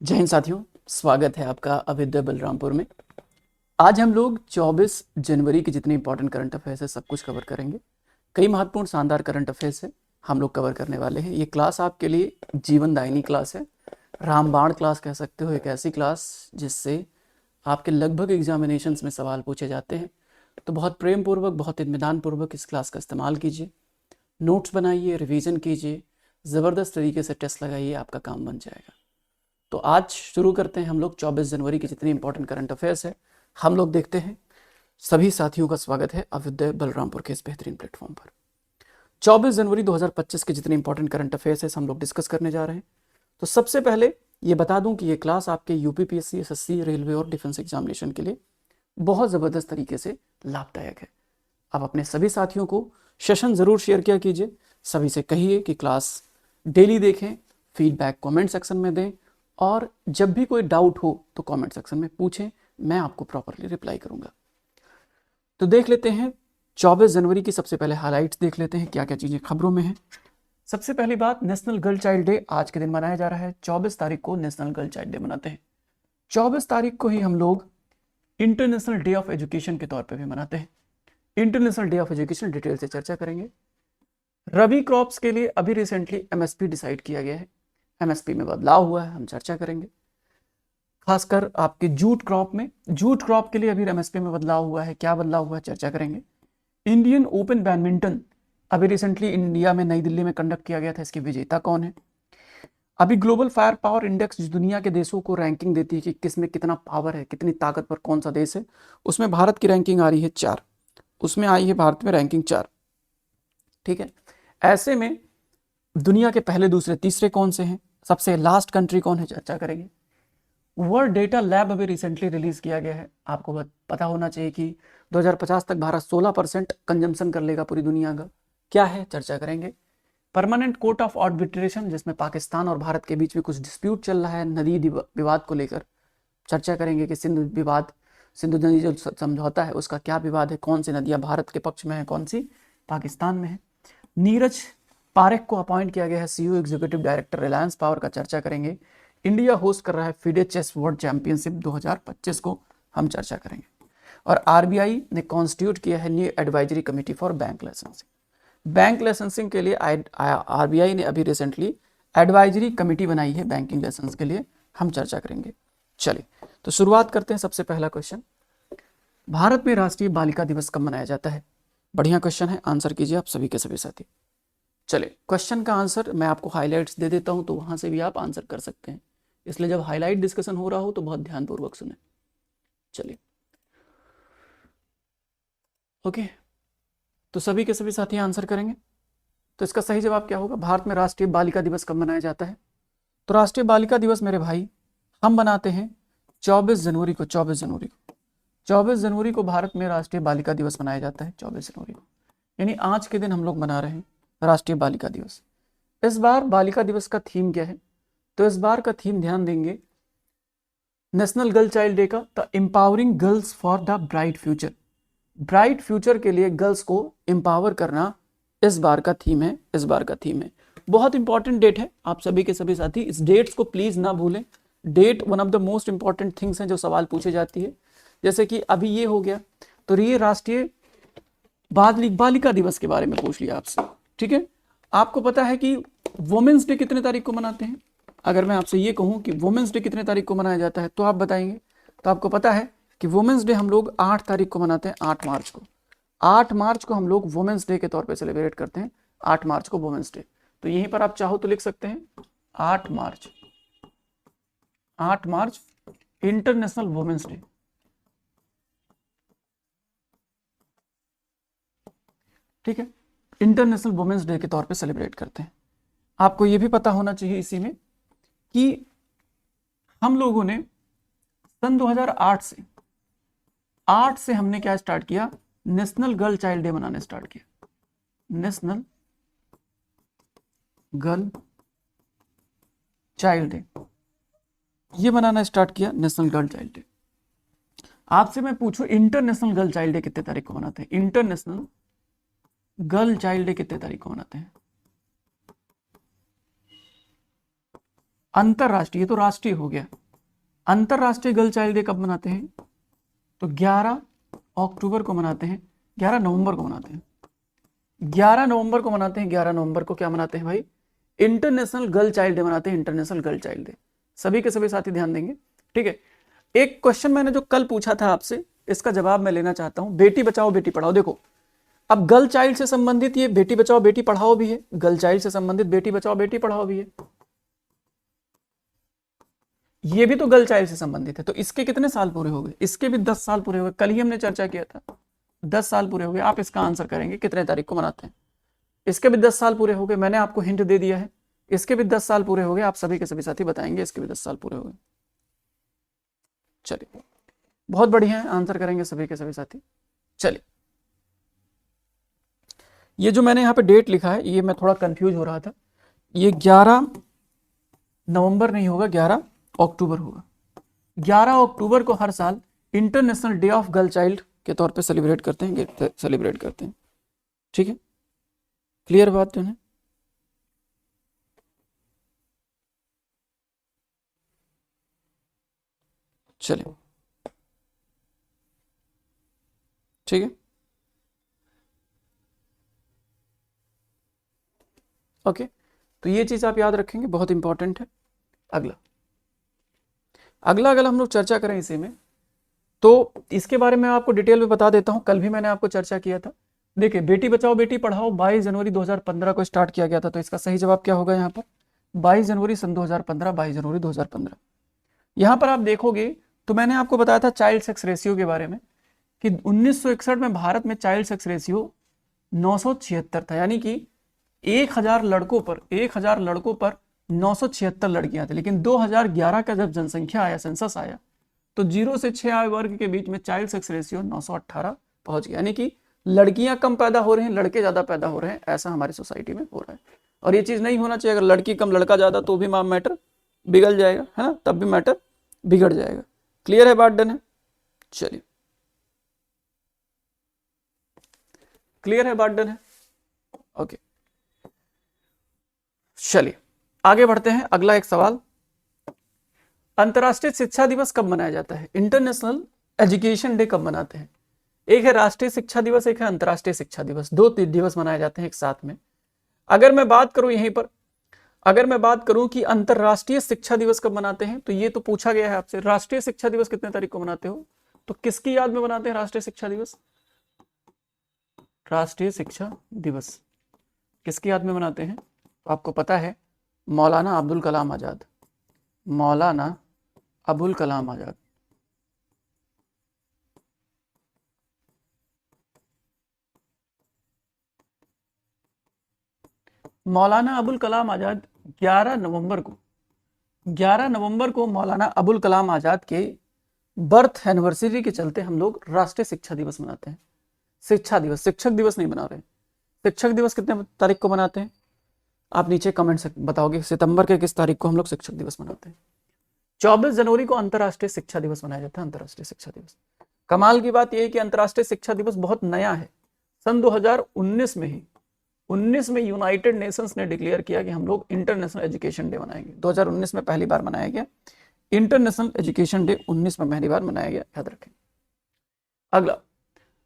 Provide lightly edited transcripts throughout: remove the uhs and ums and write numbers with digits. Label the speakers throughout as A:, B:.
A: जय हिंद साथियों, स्वागत है आपका अविद्या बलरामपुर में। आज हम लोग 24 जनवरी के जितने इंपॉर्टेंट करंट अफेयर्स है सब कुछ कवर करेंगे। कई महत्वपूर्ण शानदार करंट अफेयर्स है हम लोग कवर करने वाले हैं। ये क्लास आपके लिए जीवनदायिनी क्लास है, रामबाण क्लास कह सकते हो। एक ऐसी क्लास जिससे आपके लगभग एग्जामिनेशंस में सवाल पूछे जाते हैं। तो बहुत प्रेम पूर्वक, बहुत इत्मीनान पूर्वक इस क्लास का इस्तेमाल कीजिए, नोट्स बनाइए, रिवीजन कीजिए, ज़बरदस्त तरीके से टेस्ट लगाइए, आपका काम बन जाएगा। तो आज शुरू करते हैं हम लोग 24 जनवरी के जितने इंपॉर्टेंट करंट अफेयर्स है हम लोग देखते हैं। सभी साथियों का स्वागत है अविद्या बलरामपुर के इस बेहतरीन प्लेटफॉर्म पर। 24 जनवरी 2025 के जितने इंपॉर्टेंट करंट अफेयर्स है हम लोग डिस्कस करने जा रहे हैं। तो सबसे पहले ये बता दूं कि ये क्लास आपके यूपीपीएससी, एसएससी, रेलवे और डिफेंस एग्जामिनेशन के लिए बहुत ज़बरदस्त तरीके से लाभदायक है। आप अपने सभी साथियों को सेशन ज़रूर शेयर किया कीजिए। सभी से कहिए कि क्लास डेली देखें, फीडबैक कमेंट सेक्शन में दें, और जब भी कोई डाउट हो तो कमेंट सेक्शन में पूछें, मैं आपको प्रॉपरली रिप्लाई करूंगा। तो देख लेते हैं 24 जनवरी की सबसे पहले हाइलाइट्स देख लेते हैं, क्या क्या चीज़ें खबरों में हैं। सबसे पहली बात, नेशनल गर्ल चाइल्ड डे आज के दिन मनाया जा रहा है। 24 तारीख को नेशनल गर्ल चाइल्ड डे मनाते हैं। 24 तारीख को ही हम लोग इंटरनेशनल डे ऑफ एजुकेशन के तौर पर भी मनाते हैं। International day of education detail से चर्चा करेंगे। रबी क्रॉप्स के लिए अभी रिसेंटली एमएसपी डिसाइड किया गया है। एमएसपी में बदलाव हुआ है, हम चर्चा करेंगे। खासकर आपके जूट क्रॉप के लिए अभी एमएसपी में बदलाव हुआ है। क्या बदलाव हुआ है, चर्चा करेंगे। इंडियन ओपन बैडमिंटन अभी रिसेंटली इंडिया में नई दिल्ली में कंडक्ट किया गया था, इसके विजेता कौन है। अभी ग्लोबल फायर पावर इंडेक्स जो दुनिया के देशों को रैंकिंग देती है कि किस में कितना पावर है, कितनी ताकतवर कौन सा देश है, उसमें भारत की रैंकिंग आ रही है 4। उसमें आई है भारत में रैंकिंग 4। ठीक है, ऐसे में दुनिया के पहले, दूसरे, तीसरे कौन से हैं, सबसे लास्ट कंट्री कौन है, चर्चा करेंगे। वर्ल्ड डेटा लैब अभी रिसेंटली रिलीज किया गया है। आपको पता होना चाहिए कि 2050 तक भारत 16% कंजम्पशन कर लेगा पूरी दुनिया का। क्या है, चर्चा करेंगे। परमानेंट कोर्ट ऑफ आर्बिट्रेशन, जिसमें पाकिस्तान और भारत के बीच में कुछ डिस्प्यूट चल रहा है नदी विवाद को लेकर, चर्चा करेंगे कि सिंधु नदी जो समझौता है उसका क्या विवाद है, कौन सी नदियां भारत के पक्ष में है, कौन सी पाकिस्तान में है। नीरज पारेख को अपॉइंट किया गया है CEO executive director Reliance power का, चर्चा करेंगे। इंडिया होस्ट कर रहा है फिडे चेस वर्ल्ड चैंपियनशिप 2025 को, हम चर्चा करेंगे। और आरबीआई ने कॉन्स्टिट्यूट किया है new advisory committee for bank licensing. Bank licensing के लिए आरबीआई ने अभी रिसेंटली एडवाइजरी कमेटी बनाई है बैंकिंग लाइसेंस के लिए, हम चर्चा करेंगे। चलिए तो शुरुआत करते हैं। सबसे पहला क्वेश्चन, भारत में राष्ट्रीय बालिका दिवस कब मनाया जाता है। बढ़िया क्वेश्चन है, आंसर कीजिए आप सभी के सभी साथी। चलिए, क्वेश्चन का आंसर मैं आपको हाइलाइट्स दे देता हूं, तो वहां से भी आप आंसर कर सकते हैं। इसलिए जब हाईलाइट डिस्कशन हो रहा हो तो बहुत ध्यानपूर्वक सुने। चलिए, ओके, तो सभी के सभी साथी आंसर करेंगे। तो इसका सही जवाब क्या होगा, भारत में राष्ट्रीय बालिका दिवस कब मनाया जाता है। तो राष्ट्रीय बालिका दिवस मेरे भाई हम मनाते हैं 24 जनवरी को। 24 जनवरी को भारत में राष्ट्रीय बालिका दिवस मनाया जाता है। 24 जनवरी को, यानी आज के दिन हम लोग मना रहे हैं राष्ट्रीय बालिका दिवस। इस बार बालिका दिवस का थीम क्या है, तो इस बार का थीम ध्यान देंगे, नेशनल गर्ल चाइल्ड डे का, the empowering girls for the bright future. Bright future के लिए गर्ल्स को एम्पावर करना इस बार का थीम है। इस बार का थीम है, बहुत इंपॉर्टेंट डेट है। आप सभी के सभी साथी इस डेट्स को प्लीज ना भूलें। Date one of the most important things हैं जो सवाल पूछे जाती है। जैसे कि अभी ये हो गया, तो ये राष्ट्रीय बालिका दिवस के बारे में पूछ लिया आपसे। ठीक है, आपको पता है कि वुमेन्स डे कितने तारीख को मनाते हैं। अगर मैं आपसे ये कहूं कि वुमेन्स डे कितने तारीख को मनाया जाता है तो आप बताएंगे। तो आपको पता है कि वुमेन्स डे हम लोग 8 तारीख को मनाते हैं, 8 मार्च को। 8 मार्च को हम लोग वुमेन्स डे के तौर पे सेलिब्रेट करते हैं। 8 मार्च को वुमेन्स डे। तो यहीं पर आप चाहो तो लिख सकते हैं 8 मार्च, 8 मार्च इंटरनेशनल वुमेन्स डे। ठीक है, इंटरनेशनल वुमेन्स डे के तौर पे सेलिब्रेट करते हैं। आपको ये भी पता होना चाहिए इसी में कि हम लोगों ने सन 2008 से 8 से हमने क्या स्टार्ट किया, नेशनल गर्ल चाइल्ड डे मनाने स्टार्ट किया। नेशनल गर्ल चाइल्ड डे ये मनाना स्टार्ट किया, नेशनल गर्ल चाइल्ड डे। आपसे मैं पूछूं इंटरनेशनल गर्ल चाइल्ड डे कितने तारीख को मनाते हैं। इंटरनेशनल गर्ल चाइल्ड डे कितने तारीख को मनाते हैं। अंतरराष्ट्रीय, ये तो राष्ट्रीय हो गया। अंतरराष्ट्रीय गर्ल चाइल्ड डे कब मनाते हैं? तो 11 अक्टूबर को मनाते हैं, 11 नवंबर को मनाते हैं, 11 नवंबर को मनाते हैं। 11 नवंबर को क्या मनाते हैं भाई? इंटरनेशनल गर्ल चाइल्ड डे मनाते हैं, इंटरनेशनल गर्ल चाइल्ड डे। सभी के सभी साथी ध्यान देंगे, ठीक है। एक क्वेश्चन मैंने जो कल पूछा था आपसे, इसका जवाब मैं लेना चाहता हूं। बेटी बचाओ बेटी पढ़ाओ, देखो अब गर्ल चाइल्ड से संबंधित ये बेटी बचाओ बेटी पढ़ाओ भी है, गर्ल चाइल्ड से संबंधित बेटी बचाओ बेटी पढ़ाओ भी है, ये भी तो गर्ल चाइल्ड से संबंधित है। तो इसके कितने साल पूरे हो गए? इसके भी 10 साल पूरे हो गए, कल ही हमने चर्चा किया था। 10 साल पूरे हो गए। आप इसका आंसर करेंगे कितने तारीख को मनाते हैं। इसके भी 10 साल पूरे हो गए, मैंने आपको हिंट दे दिया है। इसके भी 10 साल पूरे हो गए, आप सभी के सभी साथी बताएंगे इसके भी 10 साल पूरे हो गए। चलिए, बहुत बढ़िया है, आंसर करेंगे सभी के सभी साथी। चलिए, ये जो मैंने यहाँ पे डेट लिखा है, ये मैं थोड़ा कंफ्यूज हो रहा था। ये 11 नवंबर नहीं होगा, 11 अक्टूबर होगा। 11 अक्टूबर को हर साल international day of girl child के तौर पे सेलिब्रेट करते हैं, ठीक है। क्लियर बात जो है? चलिए, ठीक है, ओके। तो ये चीज आप याद रखेंगे, बहुत इंपॉर्टेंट है। अगला अगर हम लोग चर्चा करें इसी में, तो इसके बारे में आपको डिटेल में बता देता हूं। कल भी मैंने आपको चर्चा किया था। देखिए, बेटी बचाओ बेटी पढ़ाओ 22 जनवरी 2015 को स्टार्ट किया गया था। तो इसका सही जवाब क्या होगा यहाँ पर? 22 जनवरी सन 2015, 22 जनवरी 2015। यहाँ पर आप देखोगे तो मैंने आपको बताया था चाइल्ड सेक्स रेशियो के बारे में कि 1961 में भारत में चाइल्ड सेक्स रेशियो 976 था, यानी कि 1000 लड़कों पर 976 लड़कियां थी। लेकिन 2011 का जब जनसंख्या आया, सेंसस आया, तो 0 से 6 आयु वर्ग के बीच में चाइल्ड सेक्स रेशियो 918 पहुंच गया। यानी कि लड़कियां कम पैदा हो रही हैं, लड़के ज्यादा पैदा हो रहे हैं, ऐसा हमारी सोसाइटी में हो रहा है। और ये चीज नहीं होना चाहिए। अगर लड़की कम लड़का ज्यादा तो भी मैटर बिगड़ जाएगा, है ना, तब भी मैटर बिगड़ जाएगा। क्लियर है बात? डन है? चलिए, क्लियर है बात? डन है? ओके, चलिए आगे बढ़ते हैं। अगला एक सवाल, अंतर्राष्ट्रीय शिक्षा दिवस कब मनाया जाता है? इंटरनेशनल एजुकेशन डे कब मनाते हैं? एक है राष्ट्रीय शिक्षा दिवस, एक है अंतर्राष्ट्रीय शिक्षा दिवस, दो दिवस मनाए जाते हैं एक साथ में। अगर मैं बात करूं यहीं पर, अगर मैं बात करूं कि अंतर्राष्ट्रीय शिक्षा दिवस कब मनाते हैं, तो ये तो पूछा गया है आपसे, राष्ट्रीय शिक्षा दिवस कितने तारीख को मनाते हो? तो किसकी याद में मनाते हैं राष्ट्रीय शिक्षा दिवस? राष्ट्रीय शिक्षा दिवस किसकी याद में मनाते हैं? तो आपको पता है, मौलाना अबुल कलाम आजाद, मौलाना अबुल कलाम आजाद। मौलाना अबुल कलाम आजाद 11 नवंबर को मौलाना अबुल कलाम आजाद के बर्थ एनिवर्सरी के चलते हम लोग राष्ट्रीय शिक्षा दिवस मनाते हैं। शिक्षा दिवस, शिक्षक दिवस नहीं मना रहे। शिक्षक दिवस कितने तारीख को मनाते हैं? आप नीचे कमेंट से बताओगे सितंबर के किस तारीख को हम लोग शिक्षक दिवस मनाते हैं। 24 जनवरी को अंतर्राष्ट्रीय शिक्षा दिवस मनाया जाता है, अंतर्राष्ट्रीय शिक्षा दिवस। कमाल की बात यह है कि अंतर्राष्ट्रीय शिक्षा दिवस बहुत नया है। सन 2019 में ही 19 में यूनाइटेड नेशंस ने डिक्लेयर किया कि हम लोग इंटरनेशनल एजुकेशन डे मनाएंगे। 2019 में पहली बार मनाया गया इंटरनेशनल एजुकेशन डे, 19 में पहली बार मनाया गया, याद रखें। अगला,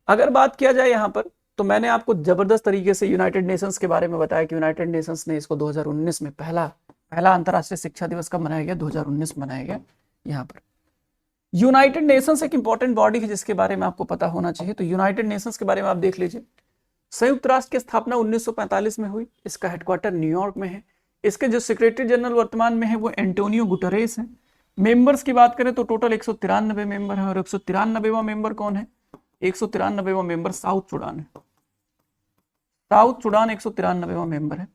A: अगर बात किया जाए यहां पर, तो मैंने आपको जबरदस्त तरीके से यूनाइटेड नेशंस के बारे में बताया कि यूनाइटेड नेशंस ने इसको 2019 में पहला अंतर्राष्ट्रीय शिक्षा दिवस कब मनाया गया? 2019 में मनाया गया। यहां पर यूनाइटेड नेशंस एक इंपॉर्टेंट बॉडी है जिसके बारे में आपको पता होना चाहिए। तो यूनाइटेड नेशंस के बारे में आप देख लीजिए। संयुक्त राष्ट्र की स्थापना 1945 में हुई। इसका हेडक्वार्टर न्यूयॉर्क में है। इसके जो सेक्रेटरी जनरल वर्तमान में है वो एंटोनियो गुटरेस है। मेंबर्स की बात करें तो टोटल 193 मेंबर हैं। और 193वां मेंबर कौन है? 193वां मेंबर साउथ सूडान है। साउथ सूडान 193वां मेंबर है।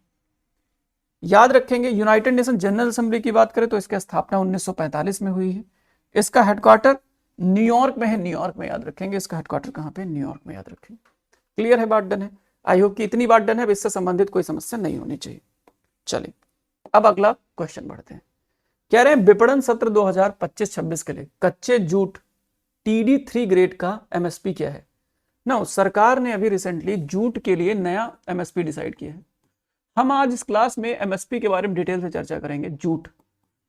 A: याद रखेंगे, यूनाइटेड नेशन जनरल असेंबली की बात करें तो इसकी स्थापना 1945 में हुई है। इसका हेडक्वार्टर न्यूयॉर्क में है, न्यूयॉर्क में याद रखेंगे। इसका हेडक्वार्टर कहां पे? न्यूयॉर्क में, याद रखेंगे। क्लियर है बात? डन है? आई होप कि इतनी बात डन है, इससे संबंधित कोई समस्या नहीं होनी चाहिए। चलिए, अब अगला क्वेश्चन बढ़ते हैं। कह रहे हैं विपणन सत्र 2025-26 के लिए कच्चे जूट TD3 ग्रेड का MSP क्या है? ना, सरकार ने अभी रिसेंटली जूट के लिए नया MSP डिसाइड किया है। हम आज इस क्लास में MSP के बारे में डिटेल से चर्चा करेंगे। जूट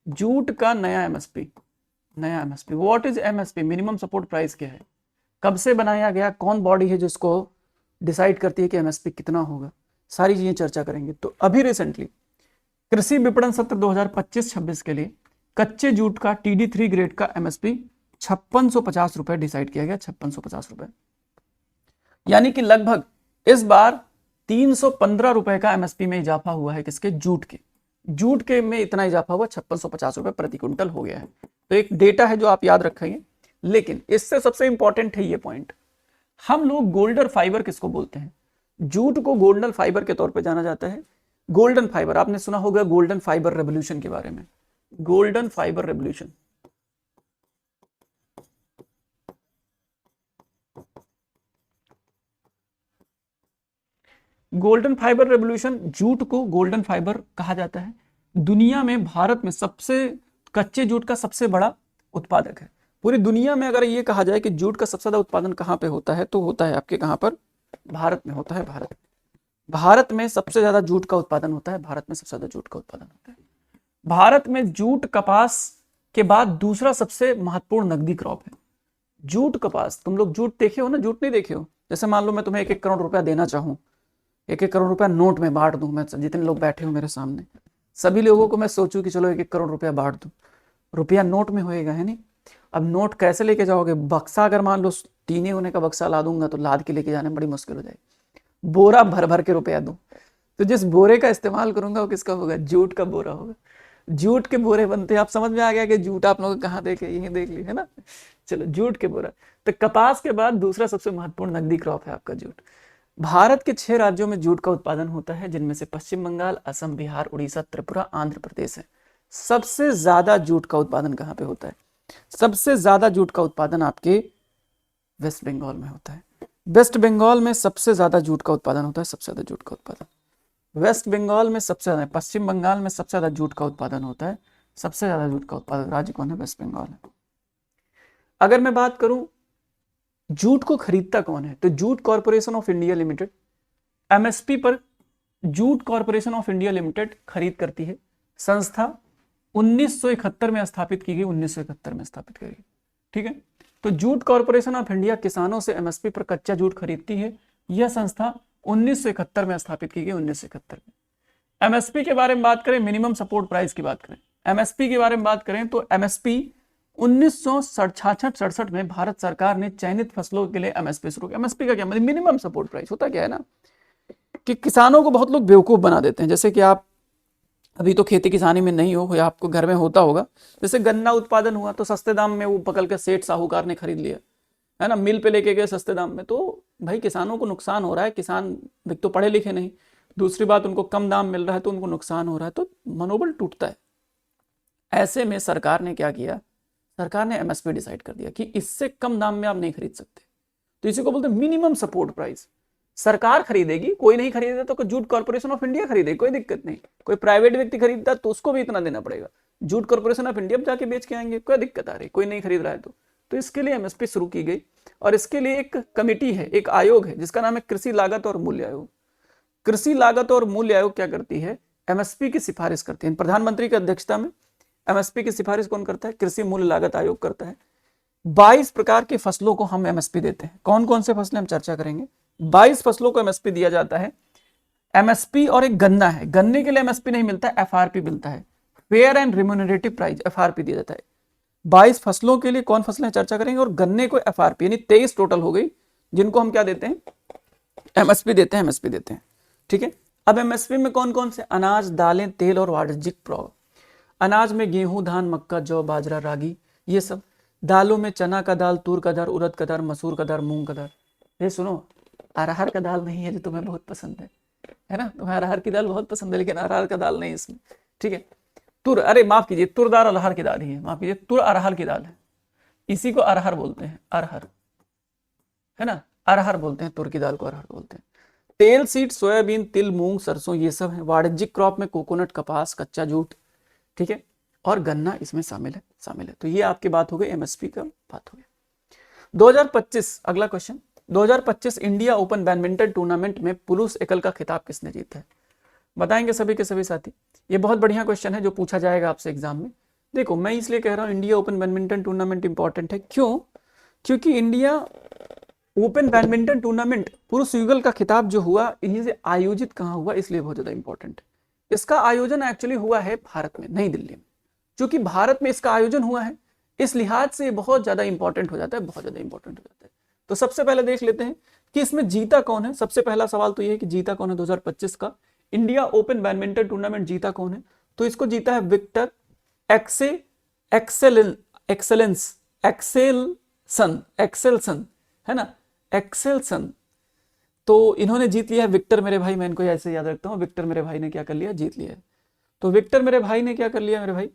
A: जूट का नया एमएसपी, नया MSP. What is MSP, minimum support price क्या है, कब से बनाया गया, कौन बॉडी है जिसको डिसाइड करती है कि एमएसपी कितना होगा, सारी चीजें चर्चा करेंगे। तो अभी रिसेंटली कृषि विपणन सत्र 2025-26 के लिए कच्चे जूट का TD3 ग्रेड का एमएसपी 5650 रुपए डिसाइड किया गया, 5650 रुपए, यानी कि लगभग इस बार 315 रुपए का एमएसपी में इजाफा हुआ है। किसके, जूट के, जूट के में इतना इजाफा हुआ, 5650 रुपए प्रति क्विंटल हो गया है। तो एक डेटा है जो आप याद रखेंगे, लेकिन इससे सबसे इंपॉर्टेंट है ये पॉइंट, हम लोग गोल्डन फाइबर किसको बोलते हैं, जूट को गोल्डन फाइबर के तौर पे जाना जाता है। गोल्डन फाइबर, आपने सुना होगा गोल्डन फाइबर रेवोल्यूशन के बारे में, golden fibre revolution. Golden fibre revolution, jute को गोल्डन फाइबर कहा जाता है। दुनिया में भारत में सबसे कच्चे जूट का सबसे बड़ा उत्पादक है। पूरी दुनिया में अगर ये कहा जाए कि जूट का सबसे ज्यादा उत्पादन कहाँ पे होता है, तो होता है आपके कहाँ पर, भारत में होता है। भारत में सबसे ज्यादा जूट का उत्पादन होता है, भारत में सबसे ज्यादा जूट का उत्पादन होता है। भारत में जूट कपास के बाद दूसरा सबसे महत्वपूर्ण नकदी क्रॉप है जूट कपास। तुम लोग जूट देखे हो ना, जूट नहीं देखे हो, जैसे मान लो मैं तुम्हें 1-1 करोड़ रुपया देना चाहूं, 1-1 करोड़ रुपया नोट में बांट दूं, मैं जितने लोग बैठे हो मेरे सामने सभी लोगों को मैं सोचूं कि चलो 1-1 करोड़ रुपया बांट दूं, रुपया नोट में होएगा, है नहीं। अब नोट कैसे लेके जाओगे, बक्सा अगर मान लो 3 होने का बक्सा ला दूंगा तो लाद के लेके जाने में बड़ी मुश्किल हो जाएगी। बोरा भर भर के रुपया दूं, तो जिस बोरे का इस्तेमाल करूंगा वो किसका होगा, जूट का बोरा होगा। जूट के बोरे बनते हैं, आप समझ में आ गया कि जूट आप लोग कहाँ देखे, यही देख ली है ना। चलो, जूट के बोरा। तो कपास के बाद दूसरा सबसे महत्वपूर्ण नकदी क्रॉप है आपका जूट। भारत के 6 राज्यों में जूट का उत्पादन होता है, जिनमें से पश्चिम बंगाल, असम, बिहार, उड़ीसा, त्रिपुरा, आंध्र प्रदेश है। सबसे ज्यादा जूट का उत्पादन कहाँ पे होता है, सबसे ज्यादा जूट का उत्पादन आपके वेस्ट बंगाल में होता है। वेस्ट बंगाल में सबसे ज्यादा जूट का उत्पादन होता है, सबसे ज्यादा जूट का उत्पादन वेस्ट बंगाल में सबसे ज्यादा, पश्चिम बंगाल में सबसे ज्यादा जूट का उत्पादन होता है। सबसे ज्यादा जूट का उत्पादक राज्य कौन है, वेस्ट बंगाल है। अगर मैं बात करूं जूट को खरीदता कौन है, तो jute corporation of India limited MSP पर jute corporation of India limited खरीद करती है। संस्था 1971 में स्थापित की गई, 1971 में स्थापित की गई, ठीक है। तो जूट कॉर्पोरेशन ऑफ इंडिया किसानों से एमएसपी पर कच्चा जूट खरीदती है। यह संस्था 1971 में स्थापित की गई, 1971 में। एमएसपी के बारे में बात करें, मिनिमम सपोर्ट प्राइस की बात करें, एमएसपी के बारे में बात करें तो एमएसपी 1966-67 में भारत सरकार ने चयनित फसलों के लिए एमएसपी शुरू किया। एमएसपी का क्या मतलब, मिनिमम सपोर्ट प्राइस। होता क्या है ना कि किसानों को बहुत लोग बेवकूफ बना देते हैं। जैसे कि आप अभी तो खेती किसानी में नहीं हो, या आपको घर में होता होगा, जैसे गन्ना उत्पादन हुआ तो सस्ते दाम में वो पकड़ के सेठ साहूकार ने खरीद लिया, है ना, मिल पे लेके गए सस्ते दाम में, तो भाई किसानों को नुकसान हो रहा है। किसान एक तो पढ़े लिखे नहीं, दूसरी बात उनको कम दाम मिल रहा है तो उनको नुकसान हो रहा है, तो मनोबल टूटता है। ऐसे में सरकार ने क्या किया, सरकार ने एमएसपी डिसाइड कर दिया कि इससे कम दाम में आप नहीं खरीद सकते। तो इसी को बोलते हैं मिनिमम सपोर्ट प्राइस। सरकार खरीदेगी, कोई नहीं खरीदेगा तो जूट कॉर्पोरेशन ऑफ इंडिया खरीदेगी, कोई दिक्कत नहीं। कोई प्राइवेट व्यक्ति खरीदता तो उसको भी इतना देना पड़ेगा। जूट कॉर्पोरेशन ऑफ इंडिया जाके बेच के आएंगे, कोई दिक्कत आ रही, कोई नहीं खरीद रहा है तो इसके लिए एमएसपी शुरू की गई। और इसके लिए एक कमेटी है, एक आयोग है जिसका नाम है कृषि लागत और मूल्य आयोग। कृषि लागत और मूल्य आयोग क्या करती है, एमएसपी की सिफारिश करती है। प्रधानमंत्री की अध्यक्षता में एमएसपी की सिफारिश कौन करता है, कृषि मूल्य लागत आयोग करता है। 22 प्रकार की फसलों को हम एमएसपी देते हैं। कौन कौन से फसलें हम चर्चा करेंगे, 22 फसलों को एमएसपी दिया जाता है। एमएसपी और एक गन्ना है, गन्ने के लिए एमएसपी नहीं मिलता है, एफआरपी मिलता है, fair and remunerative price, FRP दिया जाता है। 22 फसलों के लिए कौन फसलें चर्चा करेंगे, और गन्ने को एफआरपी, यानी 23 टोटल हो गई जिनको हम क्या देते हैं, एमएसपी देते हैं, एमएसपी देते हैं, ठीक है। अब एमएसपी में कौन कौन से, अनाज, दालें, तेल और वाणिज्यिक प्रोडक्ट। अनाज में गेहूं, धान, मक्का, जौ, बाजरा, रागी, ये सब। दालों में चना का दाल, तूर का दाल, उड़द का दाल, मसूर का दाल, मूंग का दाल। ये सुनो, अरहर का दाल नहीं है जो तुम्हें बहुत पसंद है ना, तुम्हें अरहर की दाल बहुत पसंद है, लेकिन अरहर का दाल नहीं इसमें, ठीक है। तुर, अरे माफ कीजिए, तुर दाल अरहर की दाल ही है, माफ कीजिए, तुर अरहर की दाल है, इसी को अरहर बोलते हैं, अरहर, है ना, अरहर बोलते हैं, तुर की दाल को अरहर बोलते हैं। तेल सीड, सोयाबीन, तिल, मूंग, सरसों, ये सब है। वाणिज्यिक क्रॉप में कोकोनट, कपास, कच्चा जूट, ठीक है, और गन्ना इसमें शामिल है। तो ये आपकी बात हो गई, एमएसपी का बात हो गया। 2025, अगला question, 2025 India open badminton tournament में पुरुष एकल का खिताब किसने जीता है, बताएंगे सभी के सभी साथी। ये बहुत बढ़िया क्वेश्चन है जो पूछा जाएगा आपसे एग्जाम में। देखो मैं इसलिए कह रहा हूँ India open badminton tournament important है, क्यों? क्योंकि इंडिया ओपन बैडमिंटन टूर्नामेंट पुरुष युगल का खिताब जो हुआ इन्हीं से आयोजित कहाँ हुआ, इसलिए बहुत ज्यादा इंपॉर्टेंट है। इसका आयोजन एक्चुअली हुआ है भारत में, नई दिल्ली में। क्योंकि भारत में इसका आयोजन हुआ है, इस लिहाज से बहुत ज्यादा इंपॉर्टेंट हो जाता है, बहुत ज्यादा इंपॉर्टेंट हो जाता है। तो सबसे पहले देख लेते हैं कि इसमें जीता कौन है। सबसे पहला सवाल तो यह है कि जीता कौन है 2025 का इंडिया ओपन बैडमिंटन टूर्नामेंट, जीता कौन है? तो इसको जीता है विक्टर एक्से एक्सेल एक्सेलेंस एक्सेलसन, है ना, एक्सेलसन। तो इन्होंने जीत लिया है, विक्टर मेरे भाई, मैं इनको ऐसे याद रखता हूं, विक्टर मेरे भाई ने क्या कर लिया, जीत लिया है। तो विक्टर मेरे भाई ने क्या कर लिया मेरे भाई,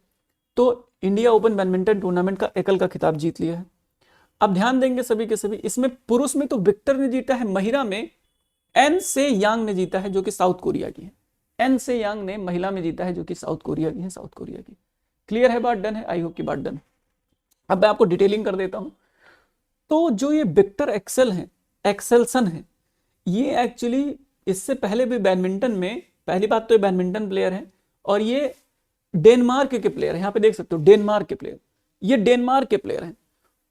A: तो इंडिया ओपन बैडमिंटन टूर्नामेंट का एकल का खिताब जीत लिया है। अब ध्यान देंगे सभी के सभी, इसमें पुरुष में तो विक्टर ने जीता है, महिला में एन से यांग ने जीता है जो कि साउथ कोरिया की है। एन से यांग ने महिला में जीता है जो कि साउथ कोरिया की है, साउथ कोरिया की। क्लियर है, बात डन है, आई होप की बात डन। अब मैं आपको डिटेलिंग कर देता हूं। तो जो ये विक्टर एक्सेलसन है, ये एक्चुअली इससे पहले भी बैडमिंटन में, पहली बात तो ये बैडमिंटन प्लेयर है और ये डेनमार्क के प्लेयर है, यहां पे देख सकते हो डेनमार्क के प्लेयर, ये डेनमार्क के प्लेयर हैं।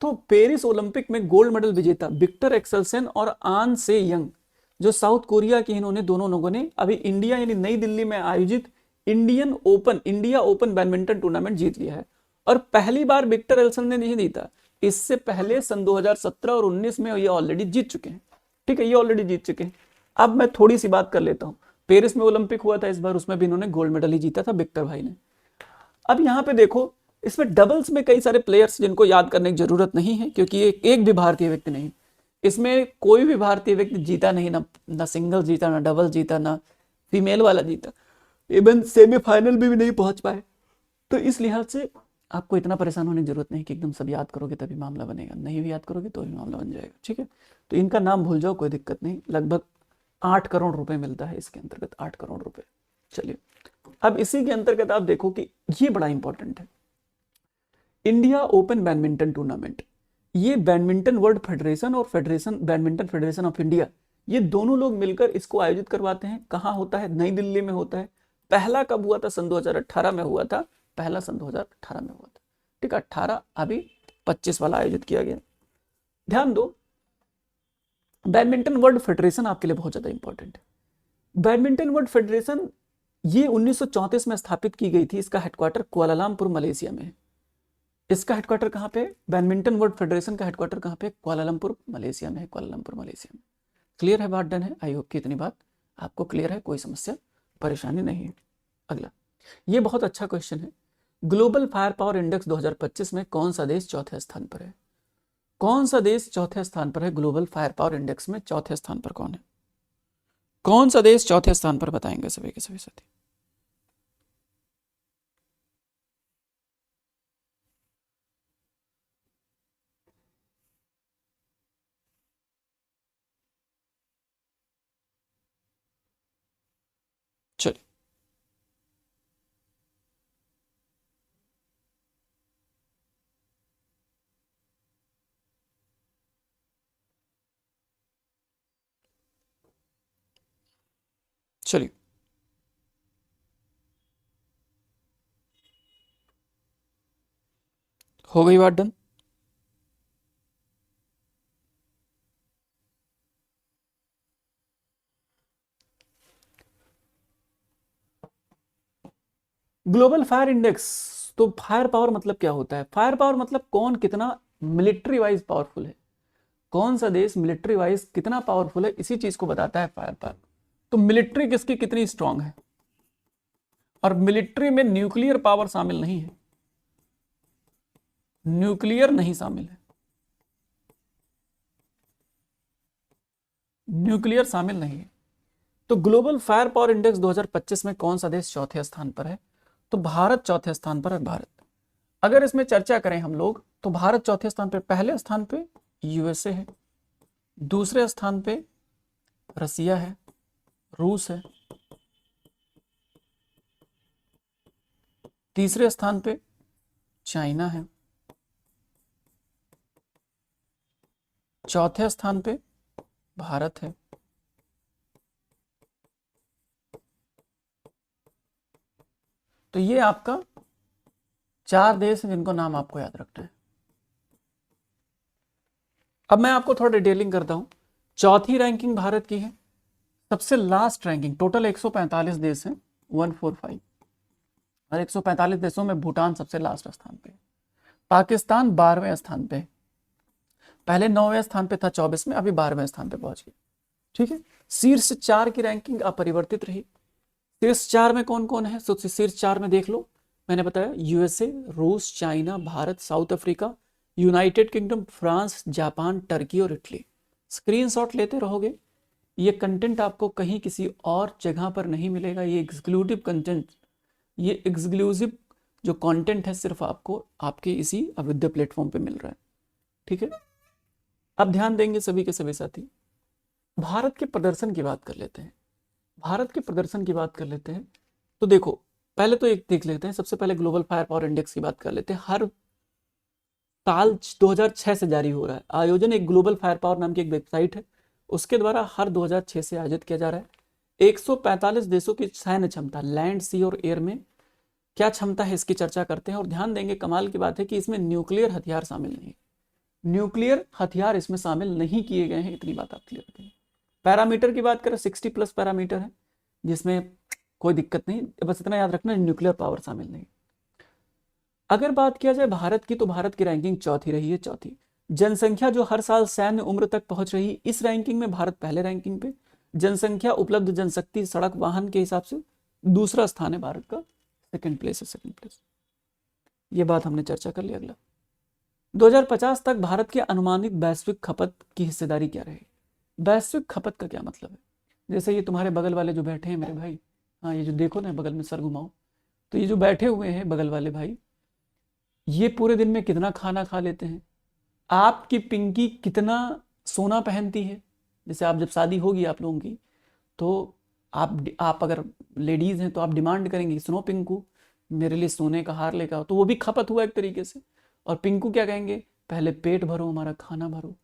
A: तो पेरिस ओलंपिक में गोल्ड मेडल विजेता विक्टर एक्सेलसन और आन से यंग जो साउथ कोरिया के, इन्होंने दोनों लोगों ने अभी इंडिया यानी नई दिल्ली में आयोजित इंडिया ओपन बैडमिंटन टूर्नामेंट जीत लिया है। और पहली बार विक्टर एल्सन ने नहीं जीता, इससे पहले सन 2017 और 19 में ये ऑलरेडी जीत चुके हैं। ठीक है, ये ऑलरेडी जीत चुके हैं। अब मैं थोड़ी सी बात कर लेता हूं, पेरिस में ओलंपिक हुआ था इस बार, उसमें भी इन्होंने गोल्ड मेडल ही जीता था विक्टर भाई ने। अब यहां पे देखो, इसमें डबल्स में कई सारे प्लेयर्स जिनको याद करने की जरूरत नहीं है, क्योंकि एक भी भारतीय व्यक्ति नहीं, इसमें कोई भी भारतीय व्यक्ति जीता नहीं, ना सिंगल जीता, ना डबल जीता, ना फीमेल वाला जीता, इवन सेमीफाइनल भी नहीं पहुंच पाए। तो इस लिहाज से आपको इतना परेशान होने की जरूरत नहीं कि एकदम सब याद करोगे तभी मामला बनेगा, नहीं भी याद करोगे तो भी मामला बन जाएगा। ठीक है, तो इनका नाम भूल जाओ, कोई दिक्कत नहीं। लगभग 8 करोड़ रुपए मिलता है इसके अंतर्गत, 8 करोड़ रुपए। चलिए, अब इसी के अंतर्गत आप देखो कि ये बड़ा इंपॉर्टेंट है, इंडिया ओपन बैडमिंटन टूर्नामेंट। ये बैडमिंटन वर्ल्ड फेडरेशन और बैडमिंटन फेडरेशन ऑफ इंडिया, ये दोनों लोग मिलकर इसको आयोजित करवाते हैं। कहाँ होता है? नई दिल्ली में होता है। पहला कब हुआ था? सन 2018 में हुआ था, पहला सन 2018 में हुआ था। ठीक है, 18, अभी 25 वाला आयोजित किया गया। ध्यान दो, बैडमिंटन वर्ल्ड फेडरेशन आपके लिए बहुत ज्यादा इंपॉर्टेंट है। बैडमिंटन वर्ल्ड फेडरेशन ये 1934 में स्थापित की गई थी। इसका हेडक्वार्टर कुआलालंपुर मलेशिया में है। इसका हेडक्वार्टर कहाँ पे? बैडमिंटन वर्ल्ड फेडरेशन का हेडक्वार्टर कहाँ पे? कुआलालंपुर मलेशिया में है, कुआलालंपुर मलेशिया में। क्लियर है, बात डन है? आई होप कि इतनी बात आपको क्लियर है, कोई समस्या परेशानी नहीं है। अगला, ये बहुत अच्छा क्वेश्चन है। ग्लोबल फायर पावर इंडेक्स 2025 में कौन सा देश चौथे स्थान पर है? कौन सा देश चौथे स्थान पर है ग्लोबल फायर पावर इंडेक्स में? चौथे स्थान पर कौन है? कौन सा देश चौथे स्थान पर? बताएंगे सभी के सभी साथी। चलिए, चलिए, हो गई बात डन। ग्लोबल फायर इंडेक्स, तो फायर पावर मतलब क्या होता है? फायर पावर मतलब कौन कितना मिलिट्री वाइज पावरफुल है, कौन सा देश मिलिट्री वाइज कितना पावरफुल है, इसी चीज को बताता है फायर पावर। तो मिलिट्री किसकी कितनी स्ट्रांग है, और मिलिट्री में न्यूक्लियर पावर शामिल नहीं है, न्यूक्लियर नहीं शामिल है, न्यूक्लियर शामिल नहीं है। तो ग्लोबल फायर पावर इंडेक्स 2025 में कौन सा देश चौथे स्थान पर है? तो भारत चौथे स्थान पर है, भारत। अगर इसमें चर्चा करें हम लोग, तो भारत चौथे स्थान पर, पहले स्थान पे यूएसए है, दूसरे स्थान पे रसिया है, रूस है, तीसरे स्थान पे चाइना है, चौथे स्थान पे भारत है। तो ये आपका 4 देश हैं जिनको नाम आपको याद रखना है। अब मैं आपको थोड़ा डिटेलिंग करता हूं। चौथी रैंकिंग भारत की है, सबसे लास्ट रैंकिंग, टोटल 145 देश हैं, 145, और 145 देशों में भूटान सबसे लास्ट स्थान पे है। पाकिस्तान 12वें स्थान पे है, पहले 9वें स्थान पे था 24 में, अभी 12वें स्थान पे पहुंच गया। ठीक है, शीर्ष 4 की रैंकिंग अपरिवर्तित रही। शीर्ष 4 में कौन कौन है? शीर्ष 4 में देख लो, मैंने बताया यूएसए, रूस, China, Bharat, south Africa, United kingdom, France, Japan, Turkey और इटली। स्क्रीनशॉट लेते रहोगे, ये कंटेंट आपको कहीं किसी और जगह पर नहीं मिलेगा। ये एक्सक्लूसिव कंटेंट, ये एक्सक्लूसिव जो कंटेंट है सिर्फ आपको आपके इसी अविद्या प्लेटफॉर्म पे मिल रहा है। ठीक है, अब ध्यान देंगे सभी के सभी साथी, भारत के प्रदर्शन की बात कर लेते हैं। भारत के प्रदर्शन की बात कर लेते हैं तो देखो, पहले तो एक देख लेते हैं, सबसे पहले ग्लोबल फायर पावर इंडेक्स की बात कर लेते हैं। हर साल 2006 से जारी हो रहा है आयोजन, एक ग्लोबल फायर पावर नाम की एक वेबसाइट है, उसके द्वारा हर 2006 से आयोजित किया जा रहा है। 145 देशों की सैन्य क्षमता, लैंड, सी और एयर में क्या क्षमता है इसकी चर्चा करते हैं। और ध्यान देंगे, कमाल की बात है कि इसमें न्यूक्लियर हथियार शामिल नहीं है, न्यूक्लियर हथियार इसमें शामिल नहीं किए गए हैं, इतनी बात आप क्लियर रखें। पैरामीटर की बात करें, 60+ पैरामीटर है, जिसमें कोई दिक्कत नहीं, बस इतना याद रखना न्यूक्लियर पावर शामिल नहीं। अगर बात किया जाए भारत की, तो भारत की रैंकिंग चौथी रही है, चौथी। जनसंख्या जो हर साल सैन्य उम्र तक पहुंच रही, इस रैंकिंग में भारत पहले रैंकिंग पे। जनसंख्या, उपलब्ध जनशक्ति, सड़क वाहन के हिसाब से दूसरा स्थान है भारत का, सेकंड प्लेस है, सेकंड प्लेस। ये बात हमने चर्चा कर ली। अगला, 2050 तक भारत की अनुमानित वैश्विक खपत की हिस्सेदारी क्या रहेगी? वैश्विक खपत का क्या मतलब है? जैसे ये तुम्हारे बगल वाले जो बैठे हैं मेरे भाई, हाँ ये जो देखो ना बगल में, सर घुमाओ, तो ये जो बैठे हुए हैं बगल वाले भाई, ये पूरे दिन में कितना खाना खा लेते हैं? आपकी पिंकी कितना सोना पहनती है? जैसे आप जब शादी होगी आप लोगों की, तो आप अगर लेडीज हैं तो आप डिमांड करेंगे, सुनो पिंकू मेरे लिए सोने का हार लेकर आओ, तो वो भी खपत हुआ एक तरीके से। और पिंकू क्या कहेंगे? पहले पेट भरो, हमारा खाना भरो।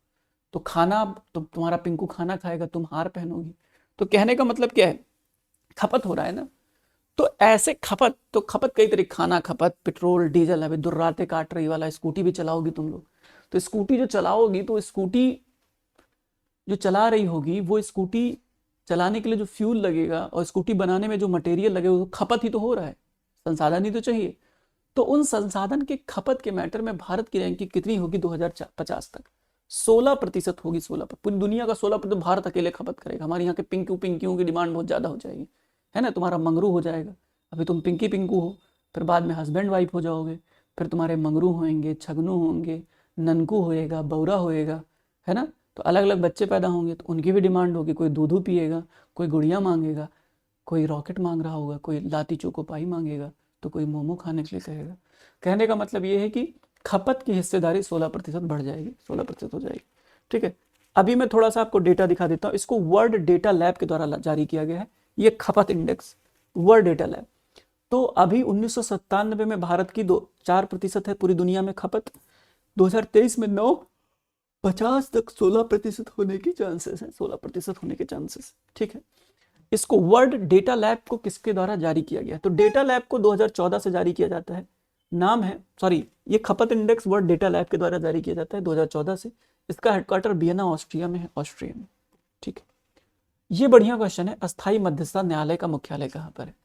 A: तो खाना, तो तुम्हारा पिंकू खाना खाएगा, तुम हार पहनोगी। तो कहने का मतलब क्या है? खपत हो रहा है ना। तो ऐसे खपत, तो खपत कई तरीके, खाना खपत, पेट्रोल, डीजल, अभी दुर्राते काट रही वाला, स्कूटी भी चलाओगी तुम लोग, तो स्कूटी जो चलाओगी, तो स्कूटी जो चला रही होगी, वो स्कूटी चलाने के लिए जो फ्यूल लगेगा और स्कूटी बनाने में जो मटेरियल लगेगा, वो खपत ही तो हो रहा है, संसाधन ही तो चाहिए। तो उन संसाधन के खपत के मैटर में भारत की रैंकिंग कितनी होगी 2050 तक? 16% होगी, 16%। पूरी दुनिया का 16% भारत अकेले खपत करेगा। हमारे यहाँ के पिंकू पिंकियों की डिमांड बहुत ज्यादा हो जाएगी, है ना, तुम्हारा मंगरू हो जाएगा। अभी तुम पिंकी पिंकू हो, फिर बाद में हस्बैंड वाइफ हो जाओगे, फिर तुम्हारे मंगरू होंगे, छगनू होंगे, ननकू होएगा, बौरा होएगा, है ना। तो अलग अलग बच्चे पैदा होंगे, तो उनकी भी डिमांड होगी, कोई दूधू पिएगा, कोई गुड़िया मांगेगा, कोई रॉकेट मांग रहा होगा, कोई लाती चोको पाई मांगेगा, तो कोई मोमो खाने के लिए कहेगा। कहने का मतलब ये है कि खपत की हिस्सेदारी 16% बढ़ जाएगी, 16% हो जाएगी। ठीक है, अभी मैं थोड़ा सा आपको डेटा दिखा देता हूँ। इसको वर्ल्ड डेटा लैब के द्वारा जारी किया गया है, ये खपत इंडेक्स, वर्ल्ड डेटा लैब। तो अभी 1997 में भारत की 4% है पूरी दुनिया में खपत, 2023 में 9, 50 तक 16% होने की चांसेस है, 16% होने के चांसेस। ठीक है, इसको वर्ल्ड डेटा लैब को किसके द्वारा जारी किया गया? तो डेटा लैब को 2014 से जारी किया जाता है, नाम है, सॉरी, ये खपत इंडेक्स वर्ल्ड डेटा लैब के द्वारा जारी किया जाता है 2014 से। इसका हेडक्वार्टर वियना ऑस्ट्रिया में है, ऑस्ट्रिया में। ठीक है, ये बढ़िया क्वेश्चन है, अस्थाई मध्यस्थता न्यायालय का मुख्यालय कहाँ पर है?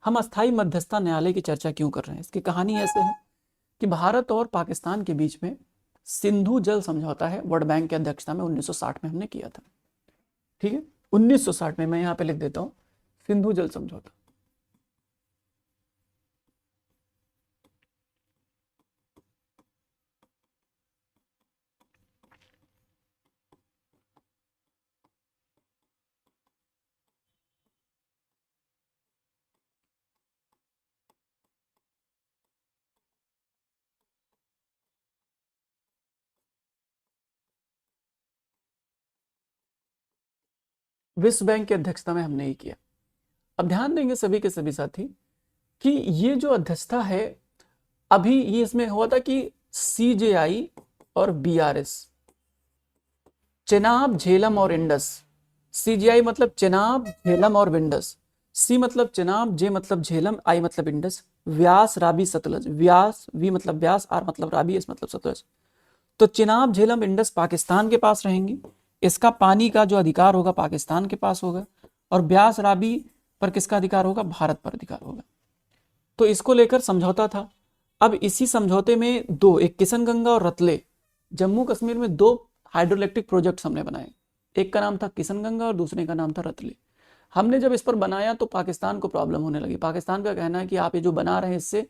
A: हम अस्थाई मध्यस्थता न्यायालय की चर्चा क्यों कर रहे हैं? इसकी कहानी ऐसे है कि भारत और पाकिस्तान के बीच में सिंधु जल समझौता है, वर्ल्ड बैंक की अध्यक्षता में 1960 में हमने किया था। ठीक है, 1960 में, मैं यहाँ पे लिख देता हूँ, सिंधु जल समझौता। विश्व बैंक की अध्यक्षता में हमने ही किया। अब ध्यान देंगे सभी के सभी साथी कि ये जो अध्यक्षता है, अभी ये इसमें हुआ था कि सीजेआई और बीआरएस, चेनाब, झेलम और इंडस। सीजीआई मतलब चेनाब, झेलम और विंडस, सी मतलब चिनाब, जे मतलब झेलम, आई मतलब इंडस, व्यास रावी सतलज, व्यास वी मतलब व्यास, आर मतलब रावी, एस मतलब सतलज। तो चिनाब झेलम इंडस पाकिस्तान के पास रहेंगी, इसका पानी का जो अधिकार होगा पाकिस्तान के पास होगा, और ब्यास रावी पर किसका अधिकार होगा, भारत पर अधिकार होगा। तो इसको लेकर समझौता था। अब इसी समझौते में दो, एक किशनगंगा और रतले, जम्मू कश्मीर में दो हाइड्रोइलेक्ट्रिक प्रोजेक्ट हमने बनाए। एक का नाम था किशनगंगा और दूसरे का नाम था रतले। हमने जब इस पर बनाया तो पाकिस्तान को प्रॉब्लम होने लगी। पाकिस्तान का कहना है कि आप ये जो बना रहे हैं इससे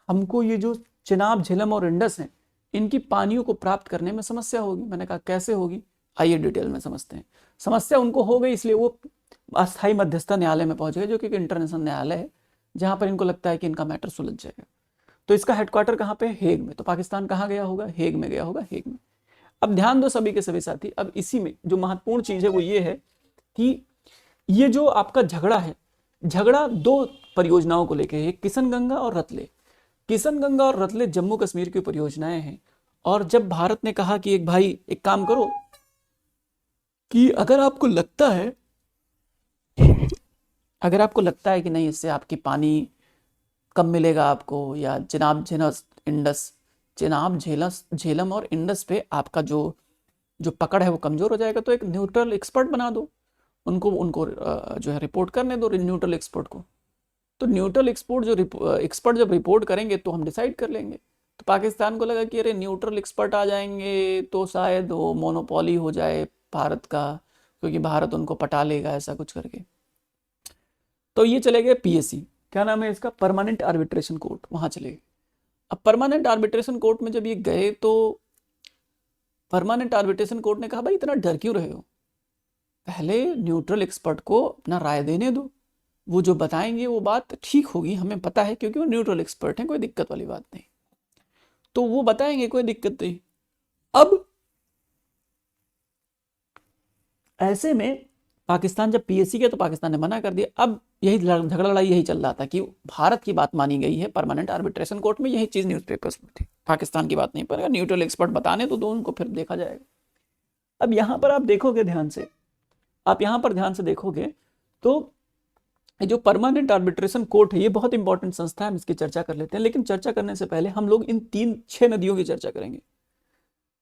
A: हमको ये जो चिनाब झेलम और इंडस हैं इनकी पानियों को प्राप्त करने में समस्या होगी। मैंने कहा कैसे होगी, आइए डिटेल में समझते हैं। समस्या उनको हो गई इसलिए वो अस्थायी मध्यस्थता न्यायालय में पहुंच गए, जो कि एक इंटरनेशनल न्यायालय है जहां पर इनको लगता है कि इनका मैटर सुलझ जाएगा। तो इसका हेडक्वार्टर कहाँ पे, हेग में। तो पाकिस्तान कहाँ गया होगा, हेग में गया होगा, हेग में। अब ध्यान दो सभी के सभी साथी, अब इसी में जो महत्वपूर्ण चीज है वो ये है कि ये जो आपका झगड़ा है, झगड़ा दो परियोजनाओं को लेकर है, किशनगंगा और रतले। किशनगंगा और रतले जम्मू कश्मीर की परियोजनाएं हैं। और जब भारत ने कहा कि एक भाई एक काम करो कि अगर आपको लगता है कि नहीं इससे आपकी पानी कम मिलेगा आपको, या Chenab jealous Indus, Chenab jealous Jhelum और इंडस पे आपका जो जो पकड़ है वो कमजोर हो जाएगा, तो एक न्यूट्रल एक्सपर्ट बना दो, उनको उनको जो है रिपोर्ट करने दो न्यूट्रल एक्सपर्ट को। तो न्यूट्रल एक्सपोर्ट जो एक्सपर्ट जब रिपोर्ट करेंगे तो हम डिसाइड कर लेंगे। तो पाकिस्तान को लगा कि अरे न्यूट्रल एक्सपर्ट आ जाएंगे तो शायद वो मोनोपोली हो जाए भारत का, क्योंकि भारत उनको पटा लेगा ऐसा कुछ करके। तो ये चले गए पीएसी, क्या नाम है इसका, परमानेंट आर्बिट्रेशन कोर्ट, वहां चले गए। अब परमानेंट आर्बिट्रेशन कोर्ट में जब ये गए तो परमानेंट आर्बिट्रेशन कोर्ट ने कहा भाई इतना डर क्यों रहे हो, पहले न्यूट्रल एक्सपर्ट को अपना राय देने दो, वो जो बताएंगे वो बात ठीक होगी, हमें पता है क्योंकि वो न्यूट्रल एक्सपर्ट हैं, कोई दिक्कत वाली बात नहीं। तो वो बताएंगे, कोई दिक्कत नहीं। अब ऐसे में पाकिस्तान जब पीएससी गया तो पाकिस्तान ने मना कर दिया। अब यही झगड़ा लड़ाई यही चल रहा था कि भारत की बात मानी गई है परमानेंट आर्बिट्रेशन कोर्ट में, यही चीज न्यूज़पेपर्स में थी, पाकिस्तान की बात नहीं, पर न्यूट्रल एक्सपर्ट बताने तो दो उनको, फिर देखा जाएगा। अब यहां पर आप देखोगे ध्यान से, आप यहां पर ध्यान से देखोगे तो जो परमानेंट आर्बिट्रेशन कोर्ट है ये बहुत इंपॉर्टेंट संस्था है, हम इसकी चर्चा कर लेते हैं। लेकिन चर्चा करने से पहले हम लोग इन 6 नदियों की चर्चा करेंगे।